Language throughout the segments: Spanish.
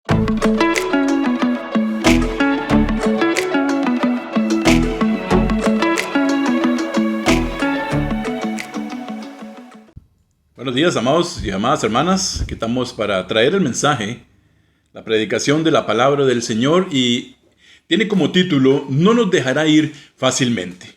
Buenos días, amados y amadas hermanas. Aquí estamos para traer el mensaje, la predicación de la palabra del Señor, y tiene como título: no nos dejará ir fácilmente.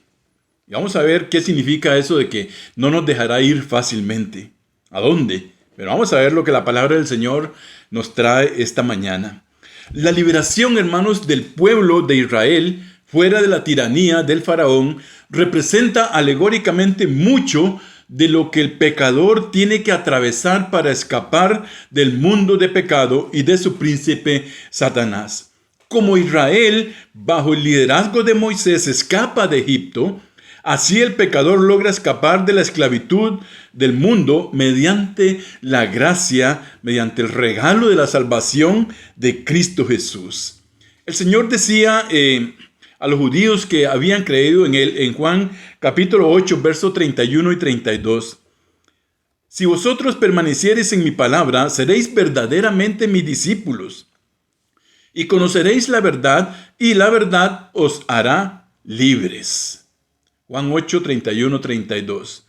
Y vamos a ver qué significa eso de que no nos dejará ir fácilmente. ¿A dónde? Pero vamos a ver lo que la palabra del Señor nos trae esta mañana. La liberación, hermanos, del pueblo de Israel fuera de la tiranía del faraón representa alegóricamente mucho de lo que el pecador tiene que atravesar para escapar del mundo de pecado y de su príncipe Satanás. Como Israel, bajo el liderazgo de Moisés, escapa de Egipto, así el pecador logra escapar de la esclavitud del mundo mediante la gracia, mediante el regalo de la salvación de Cristo Jesús. El Señor decía a los judíos que habían creído en Él, en Juan capítulo 8, versos 31 y 32. Si vosotros permaneciereis en mi palabra, seréis verdaderamente mis discípulos, y conoceréis la verdad, y la verdad os hará libres. Juan 8, 31, 32.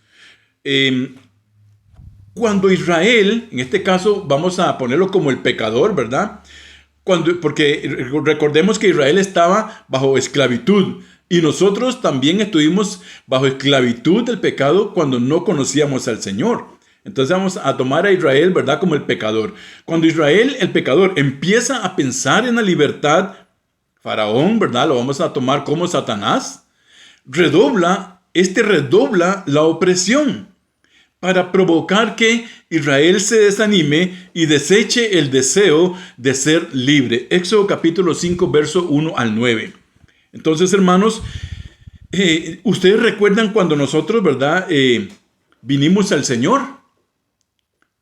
Cuando Israel, en este caso vamos a ponerlo como el pecador, ¿verdad? Porque recordemos que Israel estaba bajo esclavitud y nosotros también estuvimos bajo esclavitud del pecado cuando no conocíamos al Señor. Entonces vamos a tomar a Israel, ¿verdad?, como el pecador. Cuando Israel, el pecador, empieza a pensar en la libertad, Faraón, ¿verdad?, lo vamos a tomar como Satanás, redobla la opresión para provocar que Israel se desanime y deseche el deseo de ser libre. Éxodo capítulo 5, verso 1 al 9. Entonces, hermanos, ustedes recuerdan cuando nosotros, ¿verdad?, vinimos al Señor.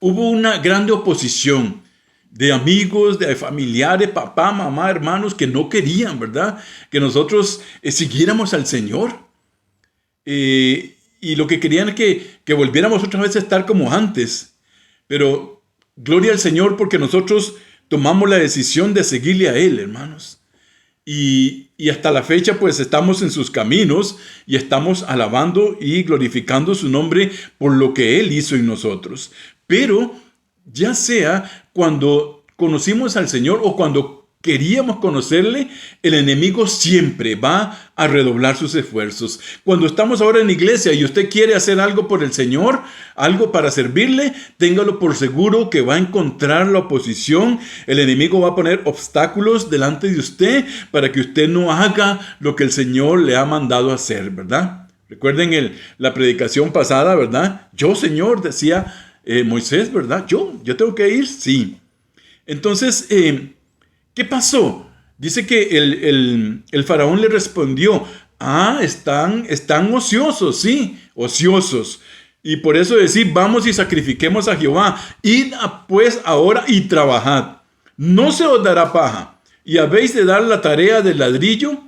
Hubo una grande oposición de amigos, de familiares, papá, mamá, hermanos, que no querían, ¿verdad?, que nosotros siguiéramos al Señor. Y lo que querían es que volviéramos otra vez a estar como antes. Pero gloria al Señor porque nosotros tomamos la decisión de seguirle a Él, hermanos. Y hasta la fecha pues estamos en sus caminos y estamos alabando y glorificando su nombre por lo que Él hizo en nosotros. Pero ya sea cuando conocimos al Señor o cuando queríamos conocerle, el enemigo siempre va a redoblar sus esfuerzos. Cuando estamos ahora en la iglesia y usted quiere hacer algo por el Señor, algo para servirle, téngalo por seguro que va a encontrar la oposición. El enemigo va a poner obstáculos delante de usted para que usted no haga lo que el Señor le ha mandado hacer, ¿verdad? Recuerden la predicación pasada, ¿verdad? Yo, Señor, decía Moisés, ¿verdad? Yo tengo que ir, sí. Entonces, ¿qué pasó? Dice que el faraón le respondió: están ociosos, sí, ociosos. Y por eso decir: vamos y sacrifiquemos a Jehová. Id pues ahora y trabajad. No se os dará paja. Y habéis de dar la tarea del ladrillo.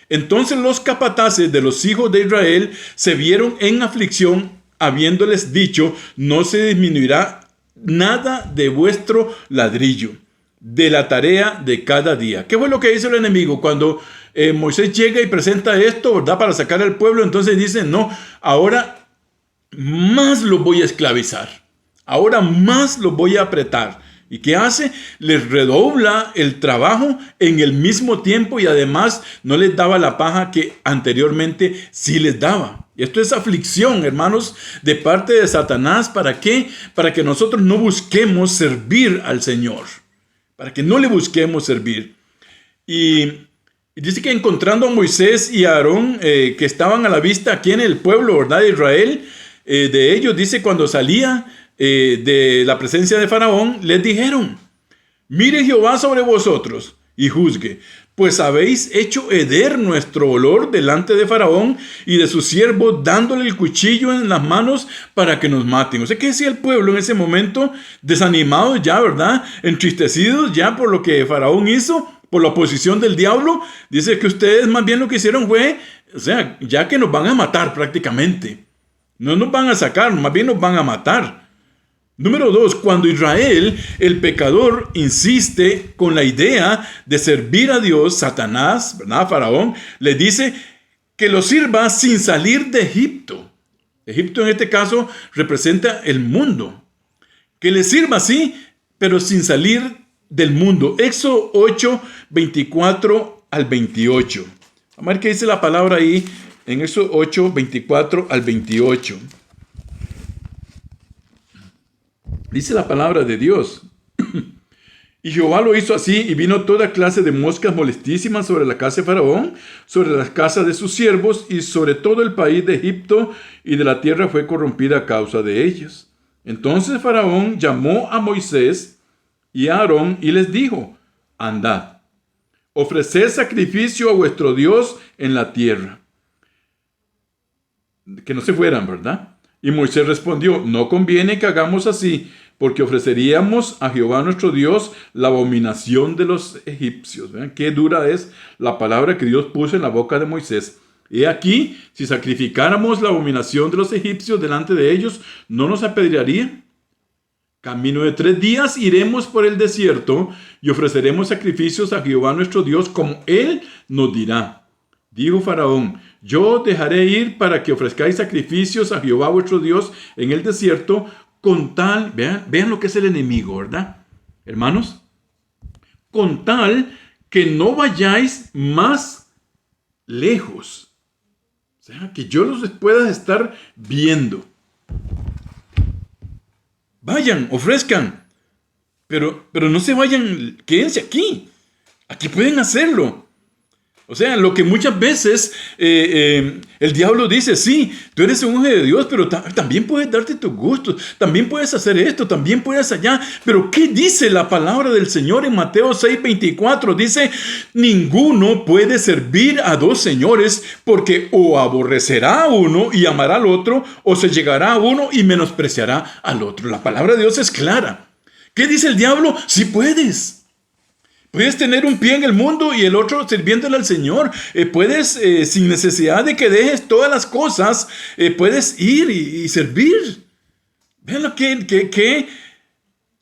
Entonces los capataces de los hijos de Israel se vieron en aflicción, habiéndoles dicho: no se disminuirá nada de vuestro ladrillo, de la tarea de cada día. ¿Qué fue lo que hizo el enemigo? Cuando Moisés llega y presenta esto, ¿verdad?, para sacar al pueblo, entonces dice: no, ahora más los voy a esclavizar, ahora más los voy a apretar. ¿Y qué hace? Les redobla el trabajo en el mismo tiempo y además no les daba la paja que anteriormente sí les daba. Y esto es aflicción, hermanos, de parte de Satanás. ¿Para qué? Para que nosotros no busquemos servir al Señor. Para que no le busquemos servir. Y dice que encontrando a Moisés y a Aarón, que estaban a la vista aquí en el pueblo, ¿verdad?, de Israel, de ellos, dice, cuando salía de la presencia de Faraón, les dijeron: mire Jehová sobre vosotros y juzgue, pues habéis hecho heder nuestro olor delante de Faraón y de sus siervos, dándole el cuchillo en las manos para que nos maten. O sea, ¿qué decía el pueblo en ese momento? Desanimados ya, ¿verdad?, entristecidos ya por lo que Faraón hizo, por la oposición del diablo. Dice que ustedes más bien lo que hicieron fue, o sea, ya que nos van a matar prácticamente. No nos van a sacar, más bien nos van a matar. Número 2, cuando Israel, el pecador, insiste con la idea de servir a Dios, Satanás, ¿verdad? Faraón, le dice que lo sirva sin salir de Egipto. Egipto en este caso representa el mundo. Que le sirva así, pero sin salir del mundo. Éxodo 8, 24 al 28. Vamos a ver qué dice la palabra ahí en Éxodo 8, 24 al 28. Dice la palabra de Dios. Y Jehová lo hizo así, y vino toda clase de moscas molestísimas sobre la casa de Faraón, sobre las casas de sus siervos, y sobre todo el país de Egipto, y de la tierra fue corrompida a causa de ellos. Entonces Faraón llamó a Moisés y a Aarón, y les dijo: andad, ofreced sacrificio a vuestro Dios en la tierra. Que no se fueran, ¿verdad? Y Moisés respondió: no conviene que hagamos así, porque ofreceríamos a Jehová nuestro Dios la abominación de los egipcios. ¿Vean qué dura es la palabra que Dios puso en la boca de Moisés? He aquí, si sacrificáramos la abominación de los egipcios delante de ellos, ¿no nos apedrearían? Camino de 3 días iremos por el desierto y ofreceremos sacrificios a Jehová nuestro Dios como Él nos dirá. Dijo Faraón: yo dejaré ir para que ofrezcáis sacrificios a Jehová vuestro Dios en el desierto, con tal, vean lo que es el enemigo, ¿verdad? Hermanos, con tal que no vayáis más lejos. O sea, que yo los pueda estar viendo. Vayan, ofrezcan. Pero no se vayan, quédense aquí. Aquí pueden hacerlo. O sea, lo que muchas veces el diablo dice: sí, tú eres un hijo de Dios, pero también puedes darte tus gustos, también puedes hacer esto, también puedes allá. Pero ¿qué dice la palabra del Señor en Mateo 6:24? Dice: ninguno puede servir a 2 señores, porque o aborrecerá a uno y amará al otro, o se llegará a uno y menospreciará al otro. La palabra de Dios es clara. ¿Qué dice el diablo? Sí puedes. Puedes tener un pie en el mundo y el otro sirviéndole al Señor. Puedes, sin necesidad de que dejes todas las cosas, puedes ir y servir. Vean lo que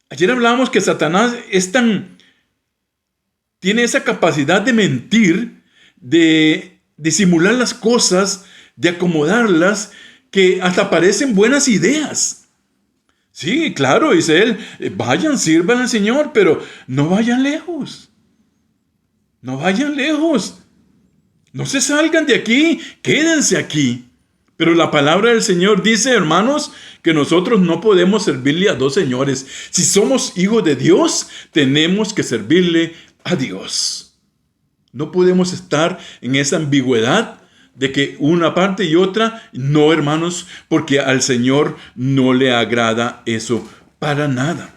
ayer hablábamos, que Satanás tiene esa capacidad de mentir, de disimular las cosas, de acomodarlas, que hasta parecen buenas ideas. Sí, claro, dice él: vayan, sirvan al Señor, pero no vayan lejos. No vayan lejos. No se salgan de aquí, quédense aquí. Pero la palabra del Señor dice, hermanos, que nosotros no podemos servirle a 2 señores. Si somos hijos de Dios, tenemos que servirle a Dios. No podemos estar en esa ambigüedad de que una parte y otra. No, hermanos, porque al Señor no le agrada eso para nada.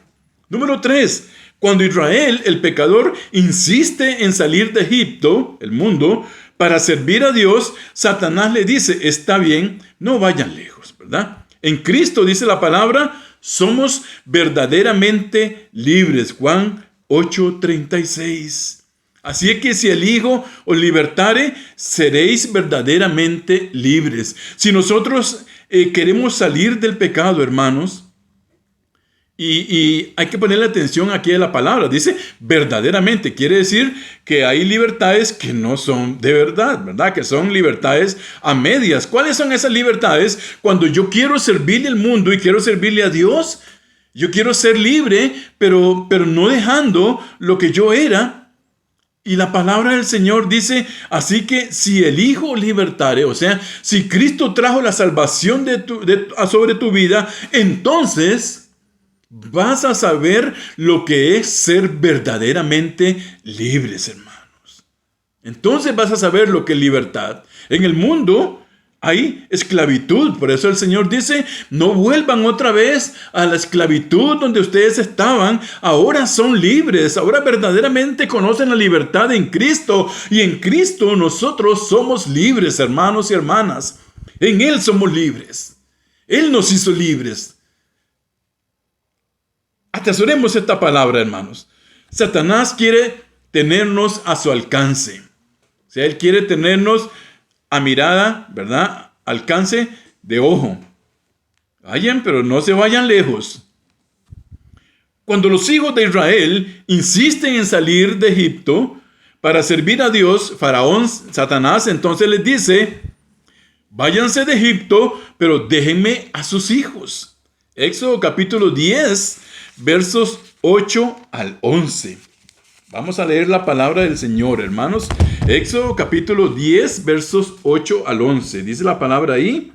Número 3, cuando Israel, el pecador, insiste en salir de Egipto, el mundo, para servir a Dios, Satanás le dice: está bien, no vayan lejos, ¿verdad? En Cristo, dice la palabra, somos verdaderamente libres. Juan 8:36. Así es que si el Hijo os libertare, seréis verdaderamente libres. Si nosotros queremos salir del pecado, hermanos, y hay que ponerle atención aquí a la palabra. Dice verdaderamente, quiere decir que hay libertades que no son de verdad, ¿verdad? Que son libertades a medias. ¿Cuáles son esas libertades? Cuando yo quiero servirle al mundo y quiero servirle a Dios, yo quiero ser libre, pero no dejando lo que yo era. Y la palabra del Señor dice: así que si el Hijo libertare, o sea, si Cristo trajo la salvación sobre tu vida, entonces vas a saber lo que es ser verdaderamente libres, hermanos. Entonces vas a saber lo que es libertad. En el mundo hay esclavitud. Por eso el Señor dice: no vuelvan otra vez a la esclavitud donde ustedes estaban. Ahora son libres. Ahora verdaderamente conocen la libertad en Cristo. Y en Cristo nosotros somos libres, hermanos y hermanas. En Él somos libres. Él nos hizo libres. Atesoremos esta palabra, hermanos. Satanás quiere tenernos a su alcance. O sea, él quiere tenernos a mirada, ¿verdad? Alcance de ojo. Vayan, pero no se vayan lejos. Cuando los hijos de Israel insisten en salir de Egipto para servir a Dios, Faraón, Satanás, entonces les dice: váyanse de Egipto, pero déjenme a sus hijos. Éxodo capítulo 10, versos 8 al 11. Vamos a leer la palabra del Señor, hermanos. Éxodo capítulo 10, versos 8 al 11. Dice la palabra ahí: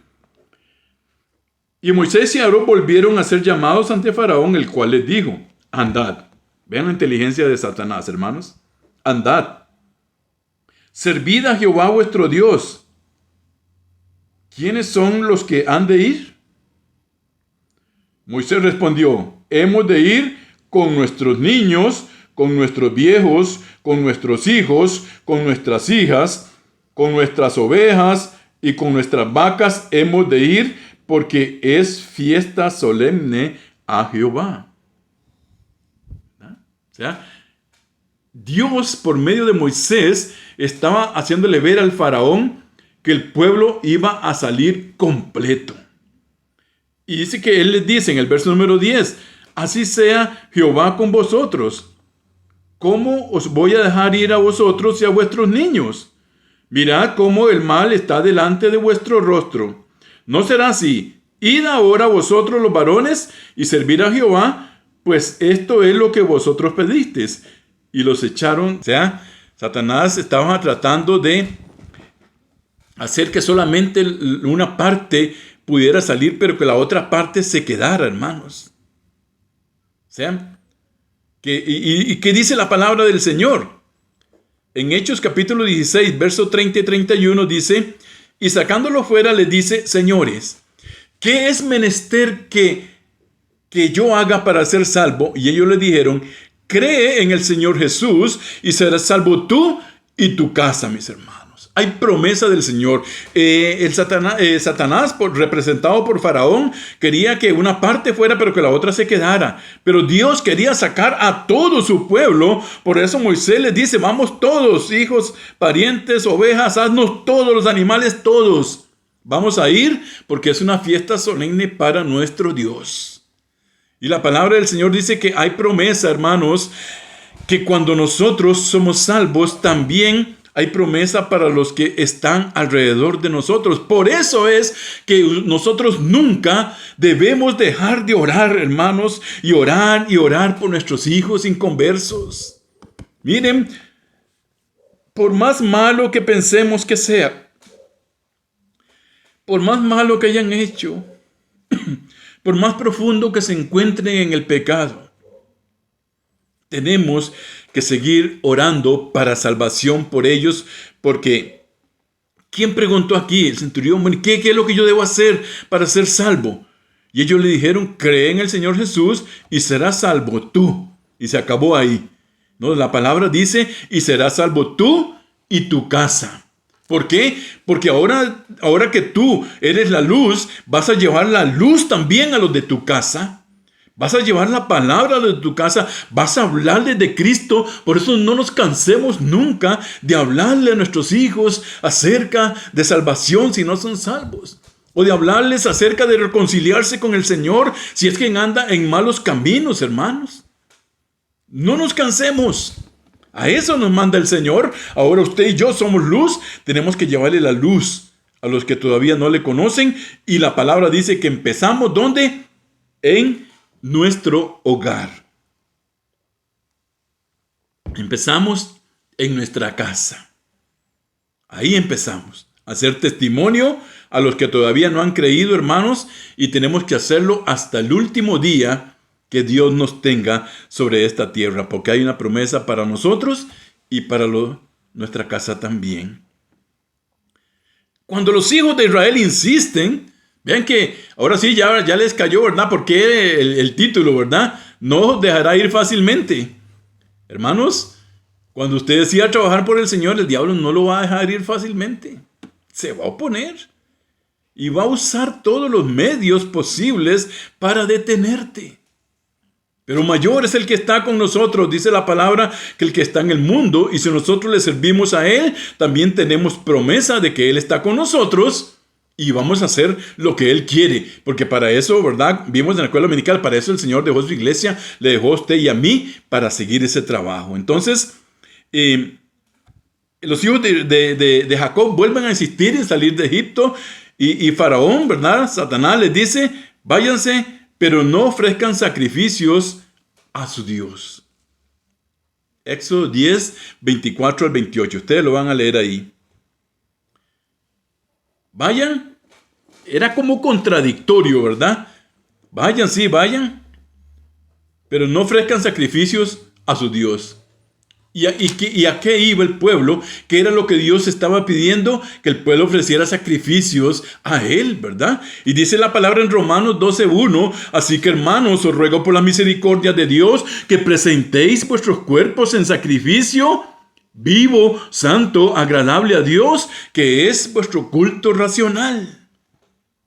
y Moisés y Aarón volvieron a ser llamados ante Faraón, el cual les dijo: andad. Vean la inteligencia de Satanás, hermanos. Andad. Servid a Jehová vuestro Dios. ¿Quiénes son los que han de ir? Moisés respondió: hemos de ir con nuestros niños, con nuestros viejos, con nuestros hijos, con nuestras hijas, con nuestras ovejas y con nuestras vacas hemos de ir, porque es fiesta solemne a Jehová. O sea, Dios por medio de Moisés estaba haciéndole ver al faraón que el pueblo iba a salir completo. Y dice que él les dice en el verso número 10: así sea Jehová con vosotros. ¿Cómo os voy a dejar ir a vosotros y a vuestros niños? Mirad cómo el mal está delante de vuestro rostro. No será así. Id ahora vosotros los varones y servir a Jehová, pues esto es lo que vosotros pedisteis. Y los echaron. O sea, Satanás estaba tratando de hacer que solamente una parte pudiera salir, pero que la otra parte se quedara, hermanos. O sea, ¿qué dice la palabra del Señor? En Hechos capítulo 16, verso 30 y 31 dice: y sacándolo fuera les dice: señores, ¿qué es menester que yo haga para ser salvo? Y ellos le dijeron: cree en el Señor Jesús y serás salvo tú y tu casa, mis hermanos. Hay promesa del Señor. Satanás, representado por Faraón, quería que una parte fuera, pero que la otra se quedara. Pero Dios quería sacar a todo su pueblo. Por eso Moisés les dice: vamos todos, hijos, parientes, ovejas, asnos, todos los animales, todos. Vamos a ir porque es una fiesta solemne para nuestro Dios. Y la palabra del Señor dice que hay promesa, hermanos, que cuando nosotros somos salvos, también hay promesa para los que están alrededor de nosotros. Por eso es que nosotros nunca debemos dejar de orar, hermanos, y orar por nuestros hijos inconversos. Miren, por más malo que pensemos que sea, por más malo que hayan hecho, por más profundo que se encuentren en el pecado, tenemos que seguir orando para salvación por ellos, porque ¿quién preguntó aquí? El centurión: bueno, ¿qué es lo que yo debo hacer para ser salvo? Y ellos le dijeron: cree en el Señor Jesús y serás salvo tú. Y se acabó ahí. No, la palabra dice: y serás salvo tú y tu casa. ¿Por qué? Porque ahora que tú eres la luz, vas a llevar la luz también a los de tu casa. Vas a llevar la palabra de tu casa, vas a hablarles de Cristo. Por eso no nos cansemos nunca de hablarle a nuestros hijos acerca de salvación si no son salvos. O de hablarles acerca de reconciliarse con el Señor si es que anda en malos caminos, hermanos. No nos cansemos. A eso nos manda el Señor. Ahora usted y yo somos luz. Tenemos que llevarle la luz a los que todavía no le conocen. Y la palabra dice que empezamos, ¿dónde? En nuestro hogar. Empezamos en nuestra casa. Ahí empezamos a hacer testimonio a los que todavía no han creído, hermanos, y tenemos que hacerlo hasta el último día que Dios nos tenga sobre esta tierra, porque hay una promesa para nosotros y para nuestra casa también. Cuando los hijos de Israel insisten, vean que ahora sí ya les cayó, ¿verdad? Porque el título, ¿verdad? No dejará ir fácilmente. Hermanos, cuando usted decida trabajar por el Señor, el diablo no lo va a dejar ir fácilmente. Se va a oponer. Y va a usar todos los medios posibles para detenerte. Pero mayor es el que está con nosotros, dice la palabra, que el que está en el mundo. Y si nosotros le servimos a Él, también tenemos promesa de que Él está con nosotros y vamos a hacer lo que Él quiere, porque para eso, ¿verdad? Vimos en la escuela dominical, para eso el Señor dejó su iglesia, le dejó a usted y a mí para seguir ese trabajo. Entonces, los hijos de Jacob vuelven a insistir en salir de Egipto y Faraón, ¿verdad? Satanás les dice, váyanse, pero no ofrezcan sacrificios a su Dios. Éxodo 10, 24 al 28. Ustedes lo van a leer ahí. Vayan. Era como contradictorio, ¿verdad? Vayan, sí, vayan. Pero no ofrezcan sacrificios a su Dios. ¿Y a qué iba el pueblo? ¿Qué era lo que Dios estaba pidiendo? Que el pueblo ofreciera sacrificios a Él, ¿verdad? Y dice la palabra en Romanos 12:1, así que hermanos, os ruego por la misericordia de Dios que presentéis vuestros cuerpos en sacrificio vivo, santo, agradable a Dios, que es vuestro culto racional.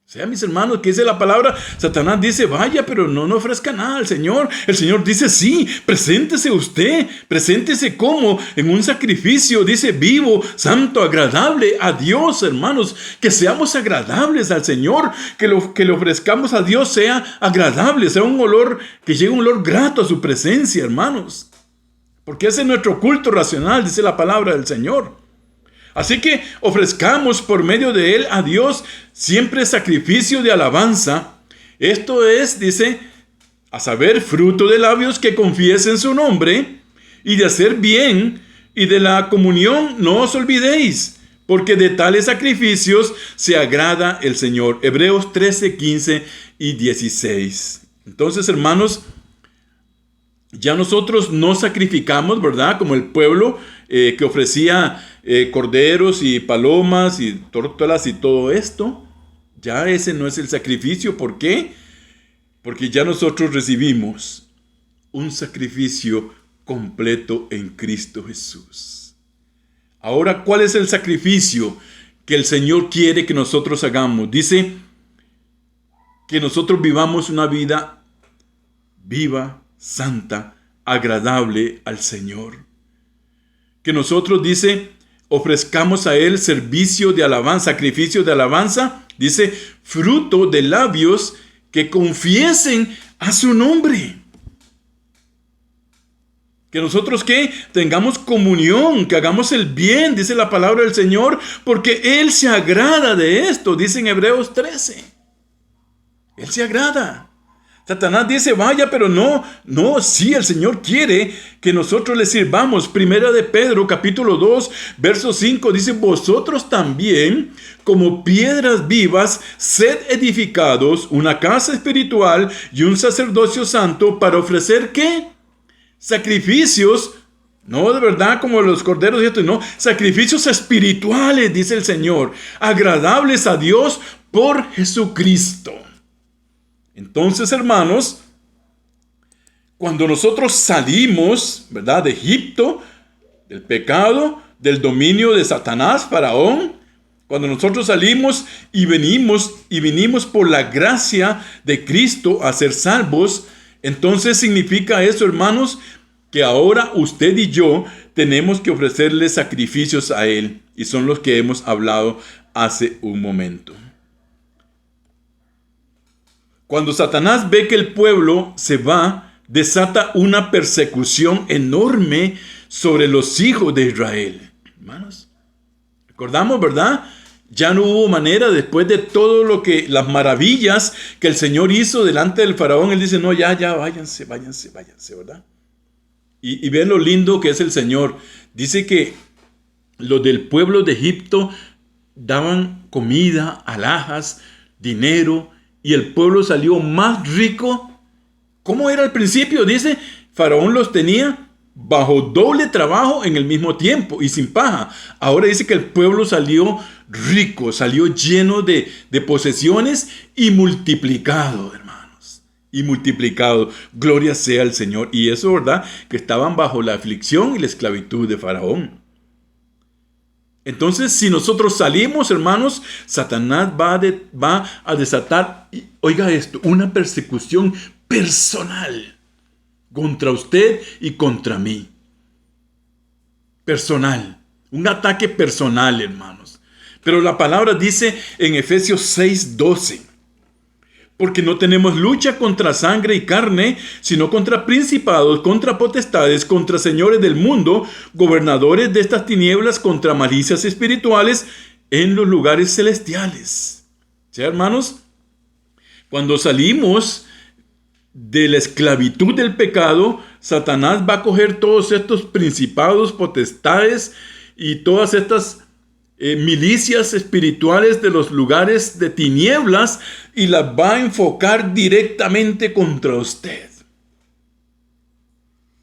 O sea, mis hermanos, ¿qué dice la palabra? Satanás dice, vaya, pero no ofrezca nada al Señor. El Señor dice, sí, preséntese usted. Preséntese como en un sacrificio, dice, vivo, santo, agradable a Dios, hermanos. Que seamos agradables al Señor. Que lo que le ofrezcamos a Dios sea agradable, sea un olor, que llegue un olor grato a su presencia, hermanos. Porque ese es nuestro culto racional, dice la palabra del Señor. Así que ofrezcamos por medio de Él a Dios siempre sacrificio de alabanza. Esto es, dice, a saber, fruto de labios que confiesen su nombre, y de hacer bien, y de la comunión no os olvidéis, porque de tales sacrificios se agrada el Señor. Hebreos 13, 15 y 16. Entonces, hermanos, ya nosotros no sacrificamos, ¿verdad? Como el pueblo que ofrecía corderos y palomas y tórtolas y todo esto. Ya ese no es el sacrificio. ¿Por qué? Porque ya nosotros recibimos un sacrificio completo en Cristo Jesús. Ahora, ¿cuál es el sacrificio que el Señor quiere que nosotros hagamos? Dice que nosotros vivamos una vida viva, santa, agradable al Señor. Que nosotros, dice, ofrezcamos a Él servicio de alabanza, sacrificio de alabanza, dice, fruto de labios que confiesen a su nombre. Que nosotros, ¿qué? Tengamos comunión, que hagamos el bien, dice la palabra del Señor, porque Él se agrada de esto, dice en Hebreos 13. Él se agrada. Satanás dice, vaya, pero no, sí, el Señor quiere que nosotros le sirvamos. Primera de Pedro, capítulo 2, verso 5, dice, vosotros también, como piedras vivas, sed edificados una casa espiritual y un sacerdocio santo para ofrecer, ¿qué? Sacrificios, no de verdad como los corderos y esto, no, sacrificios espirituales, dice el Señor, agradables a Dios por Jesucristo. Entonces, hermanos, cuando nosotros salimos, ¿verdad?, de Egipto, del pecado, del dominio de Satanás, Faraón, cuando nosotros salimos y vinimos por la gracia de Cristo a ser salvos, entonces significa eso, hermanos, que ahora usted y yo tenemos que ofrecerle sacrificios a Él, y son los que hemos hablado hace un momento. Cuando Satanás ve que el pueblo se va, desata una persecución enorme sobre los hijos de Israel. Hermanos, recordamos, ¿verdad? Ya no hubo manera, después de todo las maravillas que el Señor hizo delante del faraón, Él dice, no, ya, váyanse, ¿verdad? Y ven lo lindo que es el Señor. Dice que los del pueblo de Egipto daban comida, alhajas, dinero, y el pueblo salió más rico. ¿Cómo era al principio? Dice, Faraón los tenía bajo doble trabajo en el mismo tiempo y sin paja. Ahora dice que el pueblo salió rico, salió lleno de posesiones y multiplicado, hermanos. Y multiplicado. Gloria sea al Señor. Y eso, ¿verdad? Que estaban bajo la aflicción y la esclavitud de Faraón. Entonces, si nosotros salimos, hermanos, Satanás va a desatar, oiga esto, una persecución personal contra usted y contra mí. Personal. Un ataque personal, hermanos. Pero la palabra dice en Efesios 6:12, porque no tenemos lucha contra sangre y carne, sino contra principados, contra potestades, contra señores del mundo, gobernadores de estas tinieblas, contra malicias espirituales en los lugares celestiales. ¿Sí, hermanos? Cuando salimos de la esclavitud del pecado, Satanás va a coger todos estos principados, potestades y todas estas milicias espirituales de los lugares de tinieblas y las va a enfocar directamente contra usted.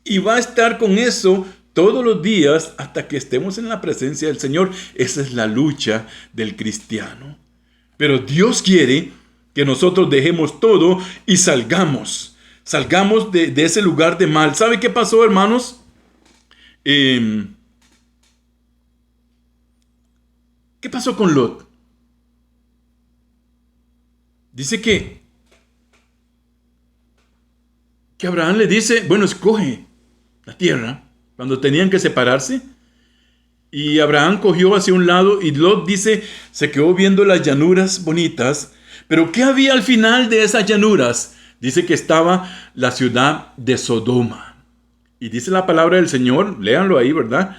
Y va a estar con eso todos los días hasta que estemos en la presencia del Señor. Esa es la lucha del cristiano. Pero Dios quiere que nosotros dejemos todo y salgamos de ese lugar de mal. ¿Sabe qué pasó, hermanos? ¿Qué pasó con Lot? Dice que Abraham le dice, bueno, escoge la tierra, cuando tenían que separarse. Y Abraham cogió hacia un lado y Lot dice, se quedó viendo las llanuras bonitas. Pero ¿qué había al final de esas llanuras? Dice que estaba la ciudad de Sodoma. Y dice la palabra del Señor, léanlo ahí, ¿verdad?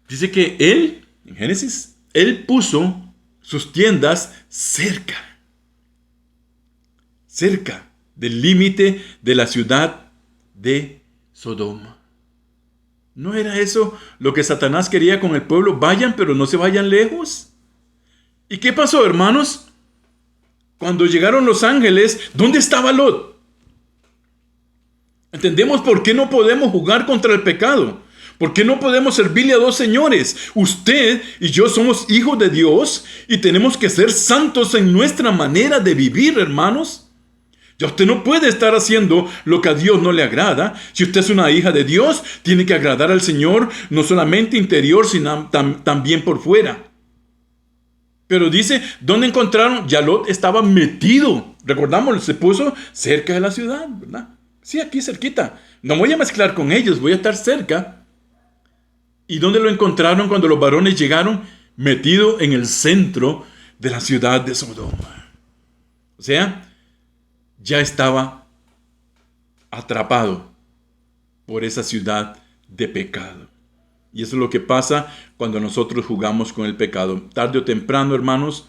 Dice que él, en Génesis, él puso sus tiendas cerca del límite de la ciudad de Sodoma. ¿No era eso lo que Satanás quería con el pueblo? Vayan, pero no se vayan lejos. ¿Y qué pasó, hermanos? Cuando llegaron los ángeles, ¿dónde estaba Lot? ¿Entendemos por qué no podemos jugar contra el pecado? ¿Por qué no podemos servirle a dos señores? Usted y yo somos hijos de Dios y tenemos que ser santos en nuestra manera de vivir, hermanos. Ya usted no puede estar haciendo lo que a Dios no le agrada. Si usted es una hija de Dios, tiene que agradar al Señor, no solamente interior, sino también por fuera. Pero dice, ¿dónde encontraron? Ya Lot estaba metido. Recordamos, se puso cerca de la ciudad, ¿verdad? Sí, aquí cerquita. No voy a mezclar con ellos, voy a estar cerca. ¿Y dónde lo encontraron cuando los varones llegaron? Metido en el centro de la ciudad de Sodoma. O sea, ya estaba atrapado por esa ciudad de pecado. Y eso es lo que pasa cuando nosotros jugamos con el pecado. Tarde o temprano, hermanos,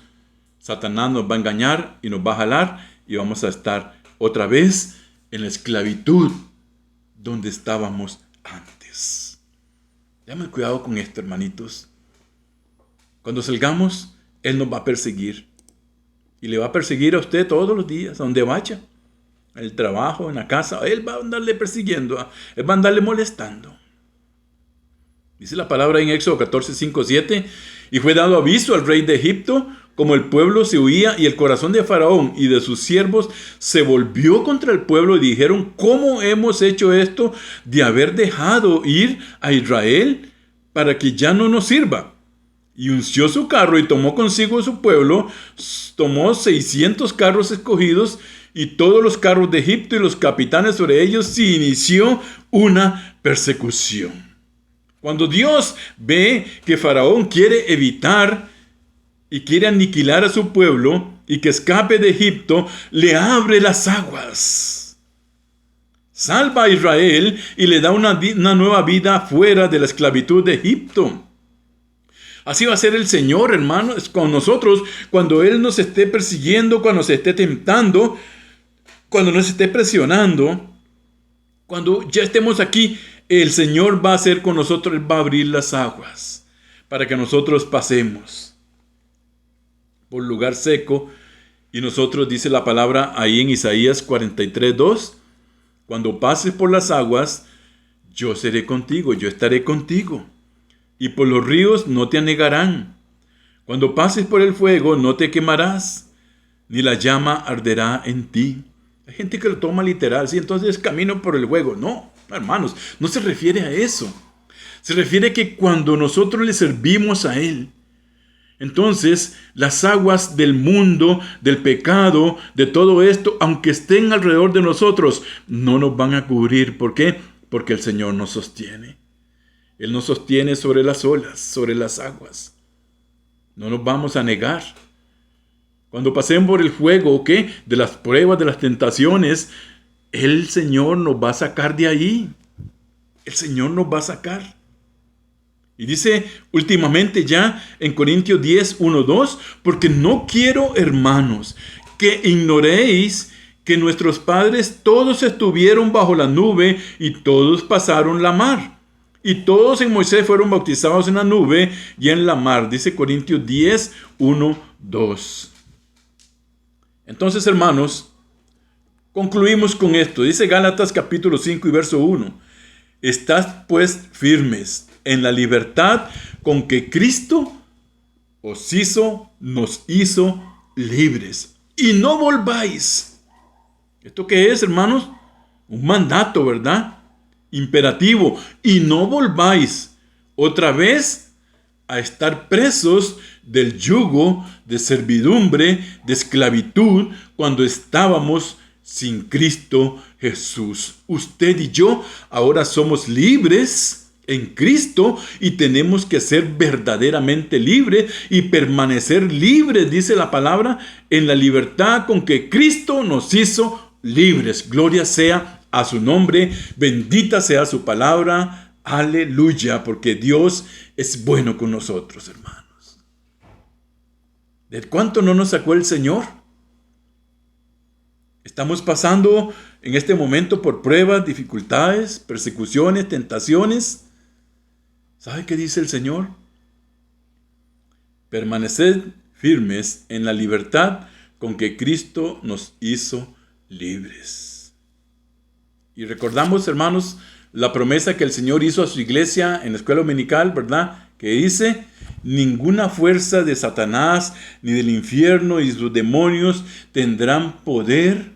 Satanás nos va a engañar y nos va a jalar y vamos a estar otra vez en la esclavitud donde estábamos antes. Tengan cuidado con esto, hermanitos. Cuando salgamos, Él nos va a perseguir. Y le va a perseguir a usted todos los días, a donde vaya. En el trabajo, en la casa. Él va a andarle persiguiendo. Él va a andarle molestando. Dice la palabra en Éxodo 14, 5, 7. Y fue dado aviso al rey de Egipto, como el pueblo se huía, y el corazón de Faraón y de sus siervos se volvió contra el pueblo, y dijeron, ¿cómo hemos hecho esto de haber dejado ir a Israel para que ya no nos sirva? Y unció su carro y tomó consigo su pueblo, tomó 600 carros escogidos y todos los carros de Egipto y los capitanes sobre ellos, se inició una persecución. Cuando Dios ve que Faraón quiere evitar y quiere aniquilar a su pueblo y que escape de Egipto, le abre las aguas. Salva a Israel y le da una nueva vida fuera de la esclavitud de Egipto. Así va a ser el Señor, hermanos, con nosotros cuando Él nos esté persiguiendo, cuando nos esté tentando, cuando nos esté presionando, cuando ya estemos aquí, el Señor va a hacer con nosotros, Él va a abrir las aguas para que nosotros pasemos por lugar seco. Y nosotros, dice la palabra ahí en Isaías 43, 2, cuando pases por las aguas, yo seré contigo, yo estaré contigo. Y por los ríos no te anegarán. Cuando pases por el fuego no te quemarás, ni la llama arderá en ti. Hay gente que lo toma literal, ¿sí? Entonces camino por el fuego. No, hermanos, no se refiere a eso. Se refiere que cuando nosotros le servimos a Él, entonces las aguas del mundo, del pecado, de todo esto, aunque estén alrededor de nosotros, no nos van a cubrir. ¿Por qué? Porque el Señor nos sostiene. Él nos sostiene sobre las olas, sobre las aguas. No nos vamos a negar. Cuando pasemos por el fuego, ¿qué? De las pruebas, de las tentaciones, el Señor nos va a sacar de ahí. El Señor nos va a sacar. Y dice últimamente ya en Corintios 10, 1, 2, porque no quiero, hermanos, que ignoréis que nuestros padres todos estuvieron bajo la nube y todos pasaron la mar. Y todos en Moisés fueron bautizados en la nube y en la mar. Dice Corintios 10, 1, 2. Entonces, hermanos, concluimos con esto. Dice Gálatas capítulo 5 y verso 1. Estad pues firmes en la libertad con que Cristo nos hizo libres. Y no volváis. ¿Esto qué es, hermanos? Un mandato, ¿verdad? Imperativo. Y no volváis otra vez a estar presos del yugo de servidumbre, de esclavitud, cuando estábamos sin Cristo Jesús. Usted y yo ahora somos libres en Cristo y tenemos que ser verdaderamente libres y permanecer libres, dice la palabra, en la libertad con que Cristo nos hizo libres. Gloria sea a su nombre, bendita sea su palabra, aleluya, porque Dios es bueno con nosotros, hermanos. ¿De cuánto no nos sacó el Señor? Estamos pasando en este momento por pruebas, dificultades, persecuciones, tentaciones. ¿Sabe qué dice el Señor? Permaneced firmes en la libertad con que Cristo nos hizo libres. Y recordamos, hermanos, la promesa que el Señor hizo a su iglesia en la escuela dominical, ¿verdad? Que dice: ninguna fuerza de Satanás ni del infierno y sus demonios tendrán poder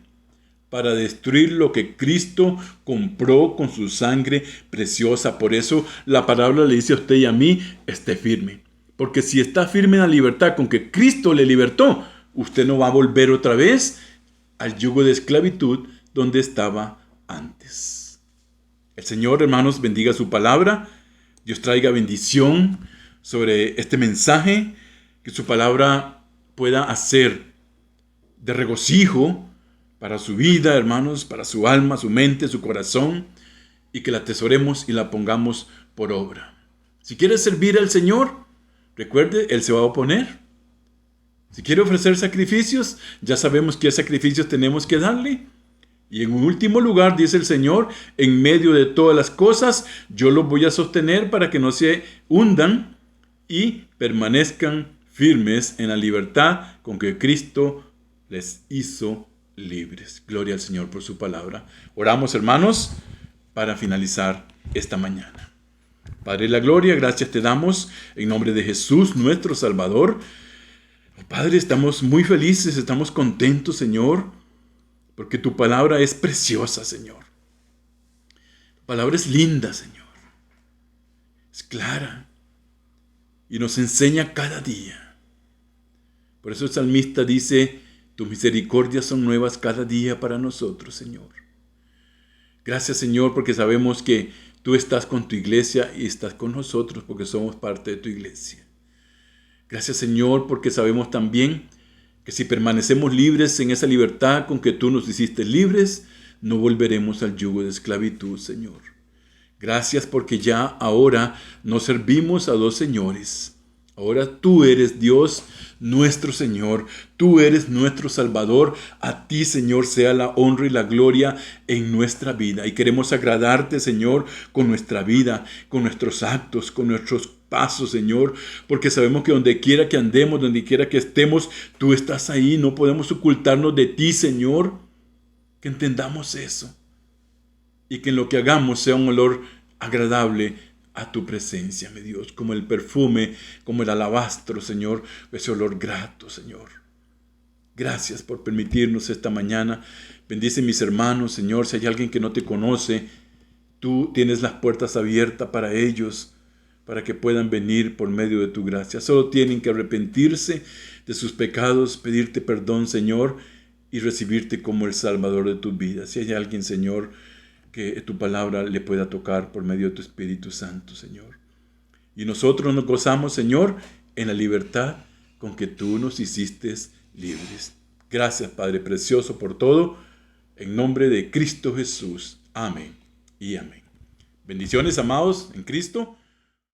para destruir lo que Cristo compró con su sangre preciosa. Por eso la palabra le dice a usted y a mí: esté firme. Porque si está firme en la libertad con que Cristo le libertó, usted no va a volver otra vez al yugo de esclavitud donde estaba antes. El Señor, hermanos, bendiga su palabra. Dios traiga bendición sobre este mensaje, que su palabra pueda hacer de regocijo para su vida, hermanos, para su alma, su mente, su corazón, y que la atesoremos y la pongamos por obra. Si quiere servir al Señor, recuerde, Él se va a oponer. Si quiere ofrecer sacrificios, ya sabemos qué sacrificios tenemos que darle. Y en último lugar, dice el Señor, en medio de todas las cosas, yo los voy a sostener para que no se hundan y permanezcan firmes en la libertad con que Cristo les hizo libres. Gloria al Señor por su palabra. Oramos, hermanos, para finalizar esta mañana. Padre de la gloria, gracias te damos en nombre de Jesús, nuestro Salvador. Padre, estamos muy felices, estamos contentos, Señor, porque tu palabra es preciosa, Señor. Tu palabra es linda, Señor. Es clara y nos enseña cada día. Por eso el salmista dice: tus misericordias son nuevas cada día para nosotros, Señor. Gracias, Señor, porque sabemos que tú estás con tu iglesia y estás con nosotros porque somos parte de tu iglesia. Gracias, Señor, porque sabemos también que si permanecemos libres en esa libertad con que tú nos hiciste libres, no volveremos al yugo de esclavitud, Señor. Gracias porque ya ahora no servimos a dos señores. Ahora tú eres Dios, nuestro Señor. Tú eres nuestro Salvador. A ti, Señor, sea la honra y la gloria en nuestra vida. Y queremos agradarte, Señor, con nuestra vida, con nuestros actos, con nuestros pasos, Señor. Porque sabemos que donde quiera que andemos, donde quiera que estemos, tú estás ahí. No podemos ocultarnos de ti, Señor. Que entendamos eso. Y que en lo que hagamos sea un olor agradable a tu presencia, mi Dios, como el perfume, como el alabastro, Señor, ese olor grato, Señor. Gracias por permitirnos esta mañana. Bendice mis hermanos, Señor. Si hay alguien que no te conoce, tú tienes las puertas abiertas para ellos, para que puedan venir por medio de tu gracia. Solo tienen que arrepentirse de sus pecados, pedirte perdón, Señor, y recibirte como el Salvador de tu vida. Si hay alguien, Señor, que tu palabra le pueda tocar por medio de tu Espíritu Santo, Señor. Y nosotros nos gozamos, Señor, en la libertad con que tú nos hiciste libres. Gracias, Padre Precioso, por todo. En nombre de Cristo Jesús. Amén y amén. Bendiciones, amados, en Cristo.